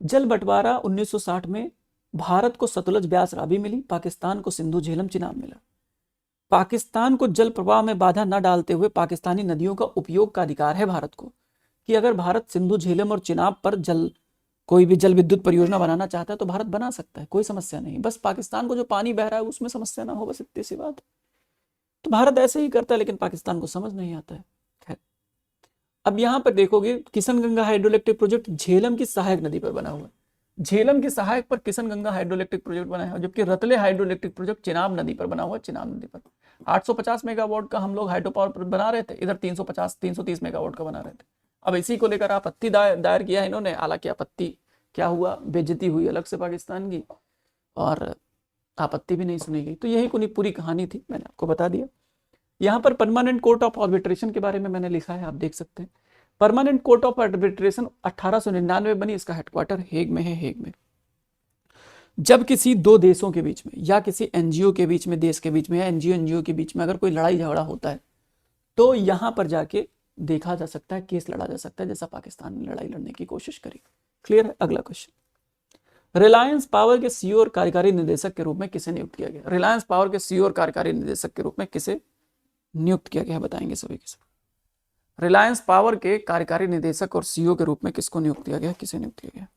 A: जल बंटवारा 1960 में भारत को सतलज ब्यास रावी मिली, पाकिस्तान को सिंधु झेलम चिनाब मिला। पाकिस्तान को जल प्रवाह में बाधा न डालते हुए पाकिस्तानी नदियों का उपयोग का अधिकार है भारत को, कि अगर भारत सिंधु झेलम और चिनाब पर कोई भी जल विद्युत परियोजना बनाना चाहता है तो भारत बना सकता है, कोई समस्या नहीं। बस पाकिस्तान को जो पानी बह रहा है उसमें समस्या ना हो, बस इतनी सी बात। तो भारत ऐसे ही करता है, लेकिन पाकिस्तान को समझ नहीं आता है। खैर, अब यहां पर देखोगे किशनगंगा हाइड्रोइलेक्ट्रिक प्रोजेक्ट झेलम की सहायक नदी पर बना हुआ है, झेलम की सहायक पर किशनगंगा हाइड्रोइलेक्ट्रिक प्रोजेक्ट बना है, जबकि रतले हाइड्रोइलेक्ट्रिक प्रोजेक्ट चिनाब नदी पर बना हुआ है, चिनाब नदी पर 850 मेगावाट का हम लोग हाइड्रो पावर बना रहे थे, इधर 330 मेगावाट का बना रहे थे। अब इसी को लेकर आपत्ति दायर किया है इन्होंने, हालांकि आपत्ति क्या हुआ, बेइज्जती हुई अलग से पाकिस्तान की, और आपत्ति भी नहीं सुनी गई। तो यही पूरी कहानी थी, मैंने आपको बता दिया। यहाँ पर परमानेंट कोर्ट ऑफ आर्बिट्रेशन के बारे में मैंने लिखा है, आप देख सकते हैं। परमानेंट कोर्ट ऑफ आर्बिट्रेशन 1899 में बनी, इसका हेडक्वार्टर हेग में है, हेग में। जब किसी दो देशों के बीच में या किसी एनजीओ के बीच में, देश के बीच में या एनजीओ के बीच में अगर कोई लड़ाई झगड़ा होता है तो यहां पर जाके देखा जा सकता है, केस लड़ा जा सकता है, जैसा पाकिस्तान ने लड़ाई लड़ने की कोशिश करी। क्लियर है? अगला क्वेश्चन, रिलायंस पावर के सीईओ और कार्यकारी निदेशक के रूप में किसे नियुक्त किया गया? रिलायंस पावर के सीईओ और कार्यकारी निदेशक के रूप में किसे नियुक्त किया गया, बताएंगे सभी के सब। रिलायंस पावर के कार्यकारी निदेशक और सीईओ के रूप में किसको नियुक्त किया गया, किसे नियुक्त किया गया?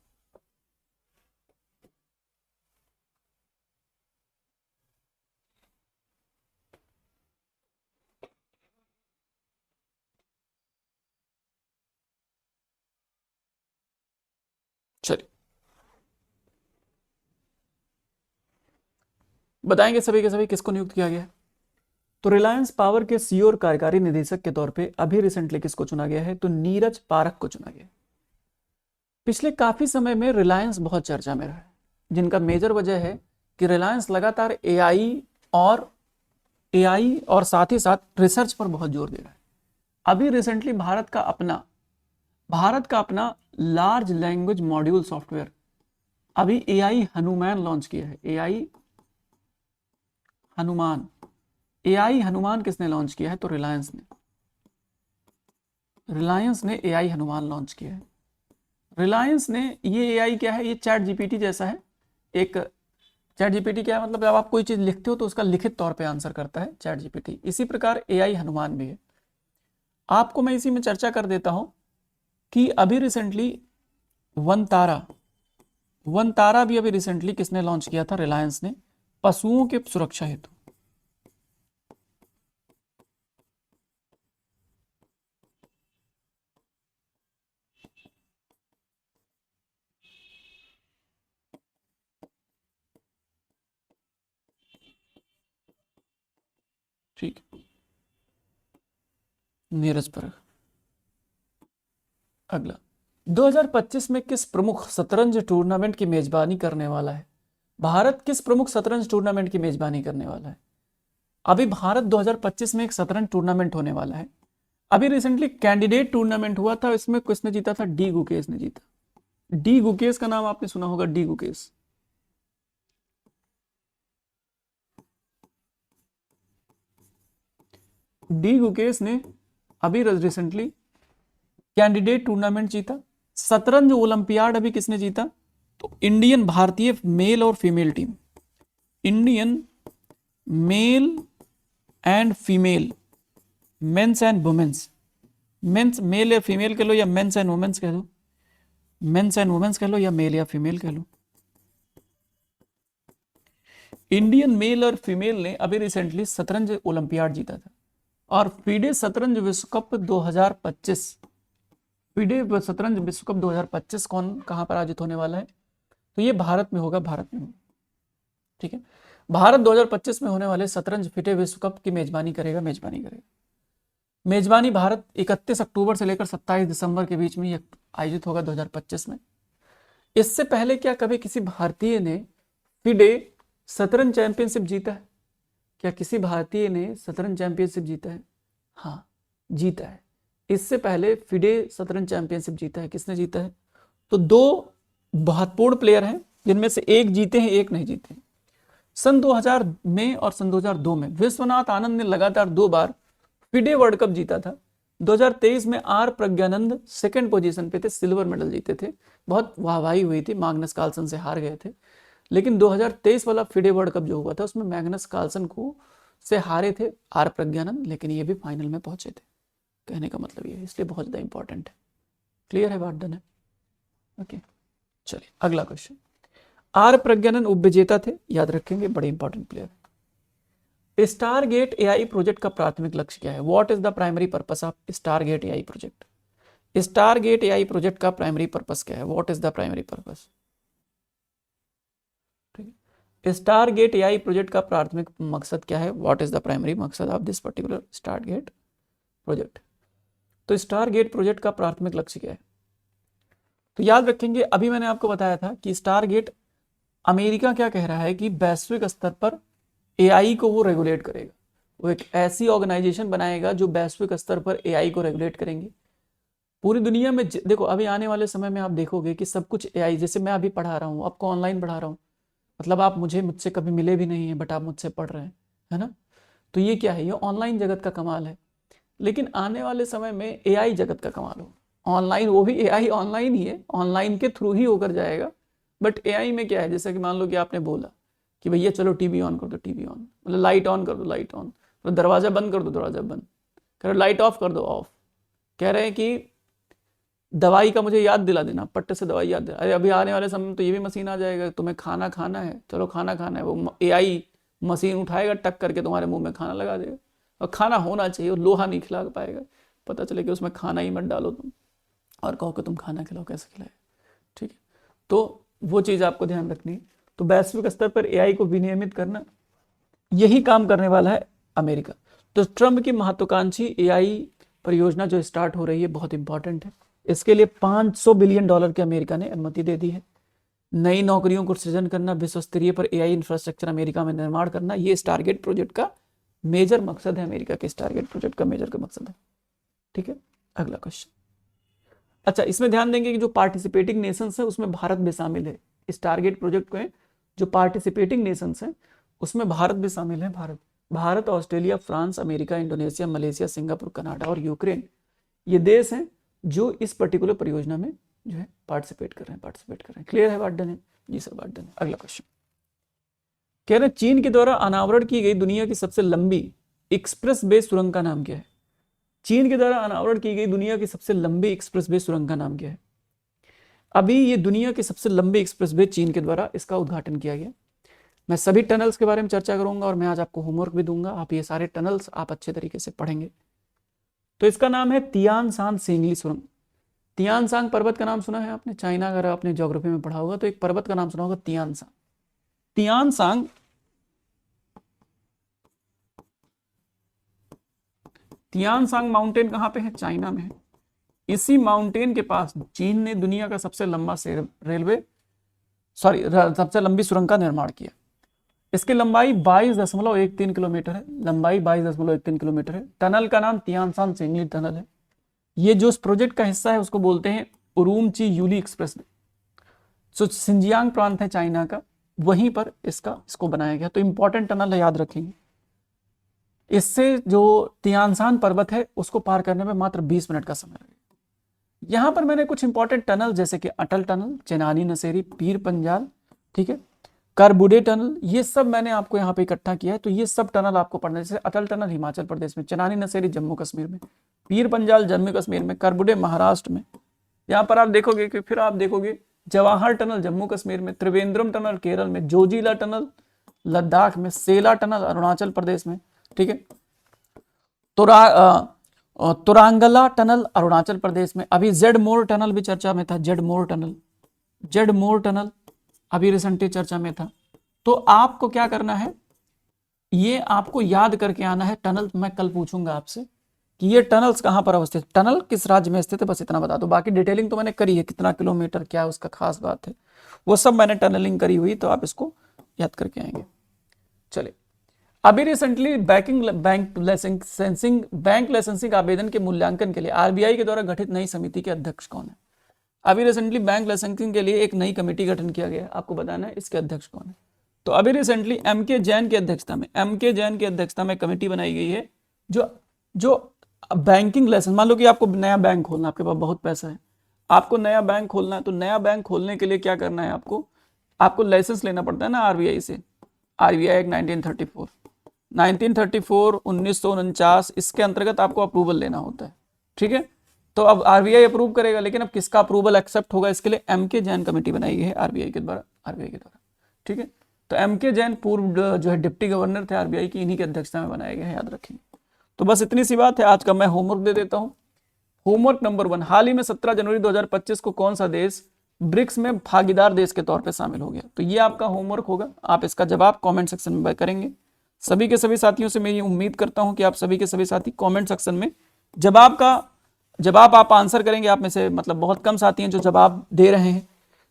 A: चलिए बताएंगे सभी के सभी किसको नियुक्त किया गया। तो रिलायंस पावर के सीईओ और कार्यकारी निदेशक के तौर पे अभी रिसेंटली किसको चुना गया है, तो नीरज पारख को चुना गया। पिछले काफी समय में रिलायंस बहुत चर्चा में रहा है, जिनका मेजर वजह है कि रिलायंस लगातार एआई और साथ ही साथ रिसर्च पर बहुत जोर दे रहा है। अभी रिसेंटली भारत का अपना लार्ज लैंग्वेज मॉड्यूल सॉफ्टवेयर अभी एआई हनुमान लॉन्च किया है, एआई हनुमान। एआई हनुमान किसने लॉन्च किया है? तो रिलायंस ने एआई हनुमान लॉन्च किया है। रिलायंस ने, ये एआई क्या है? ये चैट जीपीटी जैसा है। एक चैट जीपीटी क्या है? मतलब जब आप कोई चीज लिखते हो तो उसका लिखित तौर पे आंसर करता है चैट जीपीटी। इसी प्रकार एआई हनुमान भी है। आपको मैं इसी में चर्चा कर देता हूं कि अभी रिसेंटली वन तारा भी अभी रिसेंटली किसने लॉन्च किया था? रिलायंस ने, पशुओं के सुरक्षा हेतु। ठीक है, नीरज पर। अगला, 2025 में किस प्रमुख शतरंज टूर्नामेंट की मेजबानी करने वाला है? भारत किस प्रमुख शतरंज टूर्नामेंट की मेजबानी करने वाला है? अभी भारत 2025 में एक शतरंज टूर्नामेंट होने वाला है। अभी रिसेंटली कैंडिडेट टूर्नामेंट हुआ था, इसमें किसने जीता था? डी गुकेश ने जीता। डी गुकेश का नाम आपने सुना होगा, डी गुकेश। डी गुकेश ने अभी रिसेंटली कैंडिडेट टूर्नामेंट जीता। शतरंज ओलंपियाड अभी किसने जीता? तो इंडियन, भारतीय मेल और female team, Indian male and female, men's and women's, men's male या फीमेल कह लो, या मेंस एंड वुमेन्स कह लो, मेंस एंड वुमेन्स कह लो, या मेल या फीमेल कह लो। इंडियन मेल और फीमेल ने अभी रिसेंटली शतरंज ओलंपियाड जीता था। और फीडे शतरंज विश्व कप 2025, फीडे शतरंज विश्व कप 2025 कहां पर आयोजित होने वाला है? तो ये भारत में होगा, भारत में होगा। ठीक है, भारत 2025 में होने वाले शतरंज फीडे विश्व कप की मेजबानी करेगा। मेजबानी भारत 31 अक्टूबर से लेकर 27 दिसंबर के बीच में आयोजित होगा 2025 में। इससे पहले क्या कभी किसी भारतीय ने फीडे शतरंज चैंपियनशिप जीता है? क्या किसी भारतीय ने शतरंज चैंपियनशिप जीता है? हाँ, जीता है। इससे पहले फिडे शतरंज चैंपियनशिप जीता है। किसने जीता है? तो दो महत्वपूर्ण प्लेयर हैं, जिनमें से एक जीते हैं, एक नहीं जीते हैं। सन 2000 में और सन 2002 में विश्वनाथ आनंद ने लगातार 2 बार फिडे वर्ल्ड कप जीता था। 2023 में आर प्रज्ञानंद सेकंड पोजीशन पे थे, सिल्वर मेडल जीते थे। बहुत वाहवाही हुई थी, मैग्नस कार्लसन से हार गए थे। लेकिन 2023 वाला फिडे वर्ल्ड कप जो हुआ था उसमें मैग्नस कार्लसन को से हारे थे आर प्रज्ञानंद, लेकिन ये भी फाइनल में पहुंचे थे। कहने का मतलब ये है, इसलिए बहुत ज्यादा इंपॉर्टेंट है। क्लियर है बात? डन है? ओके, चलिए अगला क्वेश्चन। आर प्रज्ञानंद उपविजेता थे, याद रखेंगे, बड़े important player. Stargate AI project का प्राथमिक लक्ष्य क्या है? What is the primary purpose of Stargate AI project? Stargate AI project का प्राइमरी पर्पस क्या है? What is the primary purpose? Stargate AI project का प्राथमिक मकसद क्या है? व्हाट इज द प्राइमरी मकसद of this particular Stargate project? तो स्टारगेट प्रोजेक्ट का प्राथमिक लक्ष्य क्या है? तो याद रखेंगे, अभी मैंने आपको बताया था कि स्टारगेट, अमेरिका क्या कह रहा है कि वैश्विक स्तर पर एआई को वो रेगुलेट करेगा। वो एक ऐसी ऑर्गेनाइजेशन बनाएगा जो वैश्विक स्तर पर एआई को रेगुलेट करेंगे। पूरी दुनिया में देखो, अभी आने वाले समय में आप देखोगे कि सब कुछ एआई, जैसे मैं अभी पढ़ा रहा हूँ, आपको ऑनलाइन पढ़ा रहा हूँ, मतलब आप मुझसे कभी मिले भी नहीं है, बट आप मुझसे पढ़ रहे हैं, है ना? तो ये क्या है? ये ऑनलाइन जगत का कमाल है। लेकिन आने वाले समय में एआई जगत का कमाल हो। ऑनलाइन, वो भी एआई ऑनलाइन ही है, ऑनलाइन के थ्रू ही होकर जाएगा। बट एआई में क्या है? जैसे कि मान लो कि आपने बोला कि भैया चलो टीवी ऑन कर दो, टीवी ऑन, मतलब लाइट ऑन कर दो, लाइट ऑन, मतलब दरवाजा बंद कर दो, दरवाजा बंद, कह रहे लाइट ऑफ कर दो, ऑफ। कह रहे हैं कि दवाई का मुझे याद दिला देना, पट्टे से दवाई याद दिला। अरे अभी आने वाले समय में तो ये भी मशीन आ जाएगा, तुम्हें खाना खाना है, चलो खाना खाना है, वो एआई मशीन उठाएगा, टक करके तुम्हारे मुंह में खाना लगा देगा। और खाना होना चाहिए, और लोहा नहीं खिला पाएगा, पता चले कि उसमें खाना ही मत डालो तुम, और कहो कि तुम खाना खिलाओ, कैसे खिलाए? ठीक है, तो वो चीज़ आपको ध्यान रखनी है। तो वैश्विक स्तर पर एआई को विनियमित करना, यही काम करने वाला है अमेरिका। तो ट्रम्प की महत्वाकांक्षी एआई परियोजना जो स्टार्ट हो रही है, बहुत इंपॉर्टेंट है। इसके लिए $500 बिलियन की अमेरिका ने अनुमति दे दी है। नई नौकरियों को सृजन करना, विश्व स्तरीय पर एआई इंफ्रास्ट्रक्चर अमेरिका में निर्माण करना, ये स्टारगेट प्रोजेक्ट का मेजर मकसद है। अमेरिका के स्टारगेट प्रोजेक्ट का मेजर का मकसद है। ठीक है, अगला क्वेश्चन। अच्छा, इसमें ध्यान देंगे कि जो पार्टिसिपेटिंग नेशंस है उसमें भारत भी शामिल है। इस टारगेट प्रोजेक्ट में जो पार्टिसिपेटिंग नेशंस हैं उसमें भारत भी शामिल है। Bharat Bharat, Australia, France, America, Indonesia, Malaysia, Singapore, Canada और यूक्रेन, ये देश हैं जो इस पर्टिकुलर परियोजना में जो है पार्टिसिपेट कर रहे हैं। क्लियर है? बात डन है? जी सर, बात डन है। अगला क्वेश्चन कह रहे हैं चीन के द्वारा अनावरण की गई दुनिया की सबसे लंबी एक्सप्रेस वे सुरंग का नाम क्या है? चीन के द्वारा अनावरण की गई दुनिया की सबसे लंबी एक्सप्रेस वे सुरंग का नाम क्या है? अभी ये दुनिया की सबसे लंबी एक्सप्रेस वे चीन के द्वारा इसका उद्घाटन किया गया। मैं सभी टनल्स के बारे में चर्चा करूंगा और मैं आज आपको होमवर्क भी दूंगा। आप ये सारे टनल्स आप अच्छे तरीके से पढ़ेंगे। तो इसका नाम है तियानशान सेंगली सुरंग। तियानशान पर्वत का नाम सुना है आपने? चाइना, अगर आपने ज्योग्राफी में पढ़ा होगा तो एक पर्वत का नाम सुना होगा, तियानशान। तियानशान तियानशान माउंटेन कहाँ पे है? चाइना में है। इसी माउंटेन के पास चीन ने दुनिया का सबसे लंबा सबसे लंबी सुरंग का निर्माण किया। इसकी लंबाई 22.13 किलोमीटर है। लंबाई 22.13 किलोमीटर है। टनल का नाम तियानशान सेंगली टनल है। ये जो इस प्रोजेक्ट का हिस्सा है उसको बोलते हैं उरूमची यूली एक्सप्रेस वे। सो सिंजियांग प्रांत है चाइना का, वहीं पर इसको बनाया गया। तो इंपॉर्टेंट टनल है, याद रखेंगे। इससे जो तियानशान पर्वत है उसको पार करने में मात्र 20 मिनट का समय लगेगा। यहां पर मैंने कुछ इंपॉर्टेंट टनल जैसे कि अटल टनल, चेनानी नसेरी, पीर पंजाल, ठीक है, करबुडे टनल, ये सब मैंने आपको यहाँ पे इकट्ठा किया है। तो ये सब टनल आपको पढ़ना है। जैसे अटल टनल हिमाचल प्रदेश में, चेनानी नसेरी जम्मू कश्मीर में, पीर पंजाल जम्मू कश्मीर में, करबुडे महाराष्ट्र में। यहाँ पर आप देखोगे कि फिर आप देखोगे जवाहर टनल जम्मू कश्मीर में, त्रिवेंद्रम टनल केरल में, जोजिला टनल लद्दाख में, सेला टनल अरुणाचल प्रदेश में, ठीक है, तुरांगला टनल अरुणाचल प्रदेश में। अभी जेड मोर टनल भी चर्चा में था, जेड मोर टनल अभी रिसेंटली चर्चा में था। तो आपको क्या करना है, ये आपको याद करके आना है। टनल मैं कल पूछूंगा आपसे कि ये टनल्स कहां पर अवस्थित, टनल किस राज्य में स्थित है, बस इतना बता दो। बाकी डिटेलिंग तो मैंने करी है, कितना किलोमीटर क्या है उसका खास बात है, वो सब मैंने टनलिंग करी हुई, तो आप इसको याद करके आएंगे। चलिए, अभी रिसेंटली बैंक लाइसेंसिंग आवेदन के मूल्यांकन के लिए आरबीआई के द्वारा गठित नई समिति के अध्यक्ष कौन है? अभी रिसेंटली बैंक लाइसेंसिंग के लिए एक नई कमेटी गठन किया गया, आपको बताना है इसके अध्यक्ष कौन है। तो अभी रिसेंटली एमके जैन की अध्यक्षता में कमेटी बनाई गई है जो बैंकिंग लाइसेंस, मान लो कि आपको नया बैंक खोलना, आपके पास बहुत पैसा है, आपको नया बैंक खोलना है। तो नया बैंक खोलने के लिए क्या करना है, आपको लाइसेंस लेना पड़ता है ना आरबीआई से। आरबीआई एक्ट 1949, इसके अंतर्गत आपको अप्रूवल लेना होता है, ठीक है। तो अब आरबीआई अप्रूव करेगा, लेकिन अब किसका अप्रूवल एक्सेप्ट होगा, इसके लिए एमके जैन कमेटी बनाई गई है आरबीआई के द्वारा, ठीक है। तो एमके जैन पूर्व जो है डिप्टी गवर्नर थे आरबीआई की, इन्हीं की अध्यक्षता में बनाए गए हैं, याद रखेंगे। तो बस इतनी सी बात है। आज का मैं होमवर्क दे देता हूं। होमवर्क नंबर 1, हाल ही में 17 जनवरी 2025 को कौन सा देश ब्रिक्स में भागीदार देश के तौर पे शामिल हो गया? तो ये आपका होमवर्क होगा। आप इसका जवाब कमेंट सेक्शन में करेंगे। सभी के सभी साथियों से मैं ये उम्मीद करता हूं कि आप सभी के सभी साथी कमेंट सेक्शन में जवाब आप आंसर करेंगे। आप में से मतलब बहुत कम साथी हैं जो जवाब दे रहे हैं,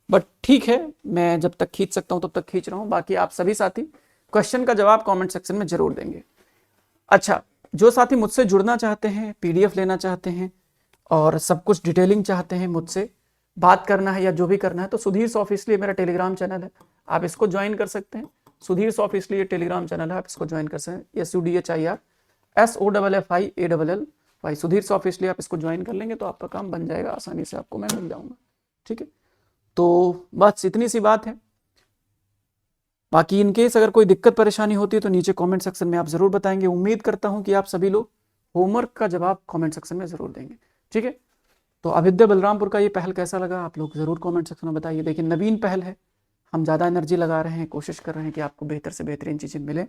A: बट ठीक है, मैं जब तक खींच सकता हूं तब तक खींच रहा हूं। बाकी आप सभी साथी क्वेश्चन का जवाब कमेंट सेक्शन में जरूर देंगे। अच्छा, जो साथी मुझसे जुड़ना चाहते हैं, पीडीएफ लेना चाहते हैं और सब कुछ डिटेलिंग चाहते हैं, मुझसे बात करना है या जो भी करना है, तो सुधीर ऑफिशियली मेरा टेलीग्राम चैनल है, आप इसको ज्वाइन कर सकते हैं। सुधीर ऑफिशियली टेलीग्राम चैनल है, आप इसको ज्वाइन कर सकते हैं। SUDHIR सुधीर ऑफिशियली आप इसको ज्वाइन कर लेंगे तो आपका काम बन जाएगा, आसानी से आपको मैं मिल जाऊंगा, ठीक है। तो बस इतनी सी बात है। बाकी इनकेस अगर कोई दिक्कत परेशानी होती है तो नीचे कमेंट सेक्शन में आप जरूर बताएंगे। उम्मीद करता हूं कि आप सभी लोग होमवर्क का जवाब कमेंट सेक्शन में जरूर देंगे, ठीक है। तो अविद्या बलरामपुर का ये पहल कैसा लगा, आप लोग जरूर कमेंट सेक्शन में बताइए। देखिए, नवीन पहल है, हम ज़्यादा एनर्जी लगा रहे हैं, कोशिश कर रहे हैं कि आपको बेहतर से बेहतरीन चीज़ें मिले।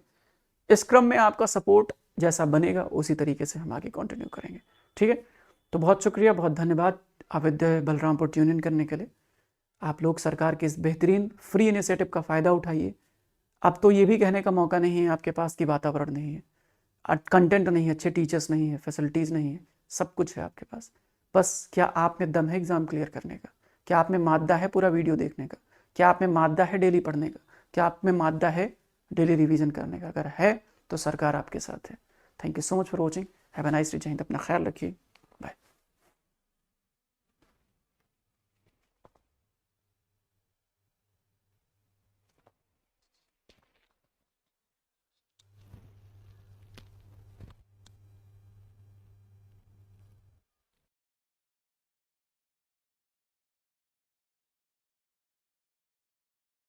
A: इस क्रम में आपका सपोर्ट जैसा बनेगा उसी तरीके से हम आगे कंटिन्यू करेंगे, ठीक है। तो बहुत शुक्रिया, बहुत धन्यवाद अविद्या बलरामपुर ट्यून इन करने के लिए। आप लोग सरकार के इस बेहतरीन फ्री इनिशिएटिव का फ़ायदा उठाइए। अब तो ये भी कहने का मौका नहीं है आपके पास कि वातावरण नहीं है, कंटेंट नहीं है, अच्छे टीचर्स नहीं है, फैसिलिटीज़ नहीं है, सब कुछ है आपके पास। बस क्या आप में दम है एग्ज़ाम क्लियर करने का? क्या आप में मादा है पूरा वीडियो देखने का? क्या आप में मादा है डेली पढ़ने का? क्या आप में मादा है डेली रिवीजन करने का? अगर है तो सरकार आपके साथ है। Thank you so much for watching. Have a nice day. जय हिंद। अपना ख्याल रखिए।